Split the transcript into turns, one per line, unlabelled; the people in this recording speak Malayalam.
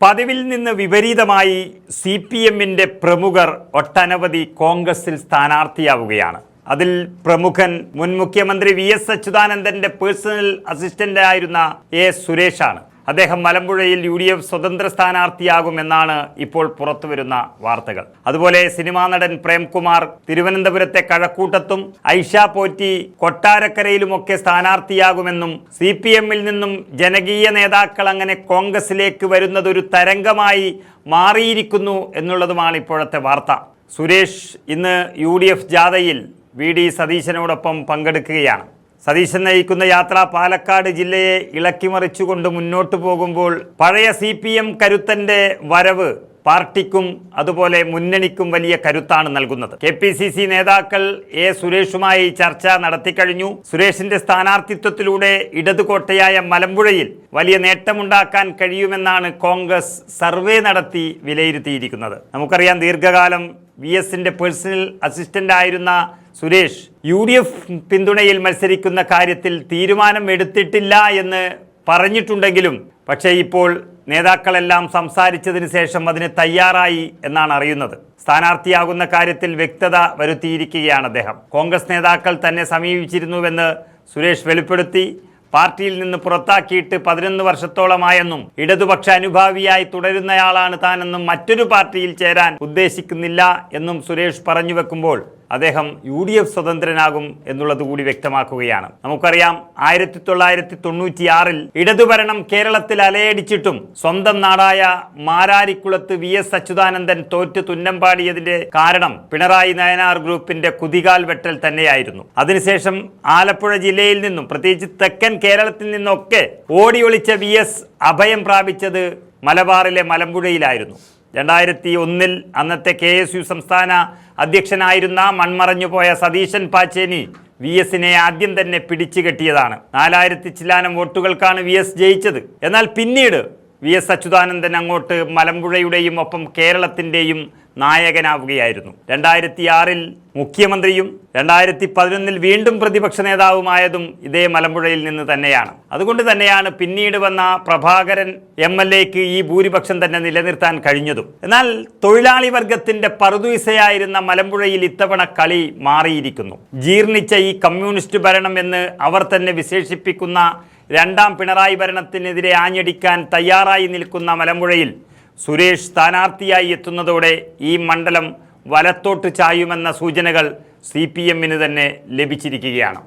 പതിവിൽ നിന്ന് വിപരീതമായി CPM-ന്റെ പ്രമുഖർ ഒട്ടനവധി കോൺഗ്രസിൽ സ്ഥാനാർത്ഥിയാവുകയാണ്. അതിൽ പ്രമുഖൻ മുൻ മുഖ്യമന്ത്രി VS അച്യുതാനന്ദന്റെ പേഴ്സണൽ അസിസ്റ്റന്റ് ആയിരുന്ന സുരേഷാണ്. അദ്ദേഹം മലമ്പുഴയിൽ UDF സ്വതന്ത്ര സ്ഥാനാർത്ഥിയാകുമെന്നാണ് ഇപ്പോൾ പുറത്തുവരുന്ന വാർത്തകൾ. അതുപോലെ സിനിമാ നടൻ പ്രേംകുമാർ തിരുവനന്തപുരത്തെ കഴക്കൂട്ടത്തും ഐഷ പോറ്റി കൊട്ടാരക്കരയിലുമൊക്കെ സ്ഥാനാർത്ഥിയാകുമെന്നും CPM-ൽ നിന്നും ജനകീയ നേതാക്കൾ അങ്ങനെ കോൺഗ്രസിലേക്ക് വരുന്നതൊരു തരംഗമായി മാറിയിരിക്കുന്നു എന്നുള്ളതുമാണ് ഇപ്പോഴത്തെ വാർത്ത. സുരേഷ് ഇന്ന് UDF ജാഥയിൽ VD സതീശനോടൊപ്പം പങ്കെടുക്കുകയാണ്. സതീശൻ നയിക്കുന്ന യാത്ര പാലക്കാട് ജില്ലയെ ഇളക്കിമറിച്ചുകൊണ്ട് മുന്നോട്ടു പോകുമ്പോൾ പഴയ CPM കരുത്തന്റെ വരവ് പാർട്ടിക്കും അതുപോലെ മുന്നണിക്കും വലിയ കരുത്താണ് നൽകുന്നത്. KPCC നേതാക്കൾ സുരേഷുമായി ചർച്ച നടത്തിക്കഴിഞ്ഞു. സുരേഷിന്റെ സ്ഥാനാർത്ഥിത്വത്തിലൂടെ ഇടതുകോട്ടയായ മലമ്പുഴയിൽ വലിയ നേട്ടമുണ്ടാക്കാൻ കഴിയുമെന്നാണ് കോൺഗ്രസ് സർവേ നടത്തി വിലയിരുത്തിയിരിക്കുന്നത്. നമുക്കറിയാം, ദീർഘകാലം VS-ന്റെ പേഴ്സണൽ അസിസ്റ്റന്റ് ആയിരുന്ന സുരേഷ് UDF പിന്തുണയിൽ മത്സരിക്കുന്ന കാര്യത്തിൽ തീരുമാനം എടുത്തിട്ടില്ല എന്ന് പറഞ്ഞിട്ടുണ്ടെങ്കിലും പക്ഷേ ഇപ്പോൾ നേതാക്കളെല്ലാം സംസാരിച്ചതിന് ശേഷം അതിന് തയ്യാറായി എന്നാണ് അറിയുന്നത്. സ്ഥാനാർത്ഥിയാകുന്ന കാര്യത്തിൽ വ്യക്തത വരുത്തിയിരിക്കുകയാണ് അദ്ദേഹം. കോൺഗ്രസ് നേതാക്കൾ തന്നെ സമീപിച്ചിരുന്നുവെന്ന് സുരേഷ് വെളിപ്പെടുത്തി. പാർട്ടിയിൽ നിന്ന് പുറത്താക്കിയിട്ട് 11 വർഷത്തോളമായെന്നും ഇടതുപക്ഷ അനുഭാവിയായി തുടരുന്നയാളാണ് താനെന്നും മറ്റൊരു പാർട്ടിയിൽ ചേരാൻ ഉദ്ദേശിക്കുന്നില്ല എന്നും സുരേഷ് പറഞ്ഞു വെക്കുമ്പോൾ അദ്ദേഹം UDF സ്വതന്ത്രനാകും എന്നുള്ളത് കൂടി വ്യക്തമാക്കുകയാണ്. നമുക്കറിയാം, 1996-ൽ ഇടതുഭരണം കേരളത്തിൽ അലയടിച്ചിട്ടും സ്വന്തം നാടായ മാരാരിക്കുളത്ത് VS അച്യുതാനന്ദൻ തോറ്റ് തുന്നം പാടിയതിന്റെ കാരണം പിണറായി നയനാർ ഗ്രൂപ്പിന്റെ കുതികാൽ വെട്ടൽ തന്നെയായിരുന്നു. അതിനുശേഷം ആലപ്പുഴ ജില്ലയിൽ നിന്നും പ്രത്യേകിച്ച് തെക്കൻ കേരളത്തിൽ നിന്നൊക്കെ ഓടിയൊളിച്ച VS അഭയം പ്രാപിച്ചത് മലബാറിലെ മലമ്പുഴയിലായിരുന്നു. 2001-ൽ അന്നത്തെ KSU സംസ്ഥാന അധ്യക്ഷനായിരുന്ന മൺമറഞ്ഞുപോയ സതീശൻ പാച്ചേനി VS-നെ ആദ്യം തന്നെ പിടിച്ചു കെട്ടിയതാണ്. 4000 ചില്ലാനം വോട്ടുകൾക്കാണ് VS ജയിച്ചത്. എന്നാൽ പിന്നീട് VS അച്യുതാനന്ദൻ അങ്ങോട്ട് മലമ്പുഴയുടെയും ഒപ്പം കേരളത്തിൻ്റെയും നായകനാവുകയായിരുന്നു. 2006-ൽ മുഖ്യമന്ത്രിയും 2011-ൽ വീണ്ടും പ്രതിപക്ഷ നേതാവുമായതും ഇതേ മലമ്പുഴയിൽ നിന്ന് തന്നെയാണ്. അതുകൊണ്ട് തന്നെയാണ് പിന്നീട് വന്ന പ്രഭാകരൻ MLA-ക്ക് ഈ ഭൂരിപക്ഷം തന്നെ നിലനിർത്താൻ കഴിഞ്ഞതും. എന്നാൽ തൊഴിലാളി വർഗത്തിന്റെ പറുദീസയായിരുന്ന മലമ്പുഴയിൽ ഇത്തവണ കളി മാറിയിരിക്കുന്നു. ജീർണിച്ച ഈ കമ്മ്യൂണിസ്റ്റ് ഭരണം എന്ന് അവർ തന്നെ വിശേഷിപ്പിക്കുന്ന രണ്ടാം പിണറായി ഭരണത്തിനെതിരെ ആഞ്ഞടിക്കാൻ തയ്യാറായി നിൽക്കുന്ന മലമ്പുഴയിൽ സുരേഷ് സ്ഥാനാർത്ഥിയായി എത്തുന്നതോടെ ഈ മണ്ഡലം വലത്തോട്ട് ചായുമെന്ന സൂചനകൾ CPM-ന് തന്നെ ലഭിച്ചിരിക്കുകയാണ്.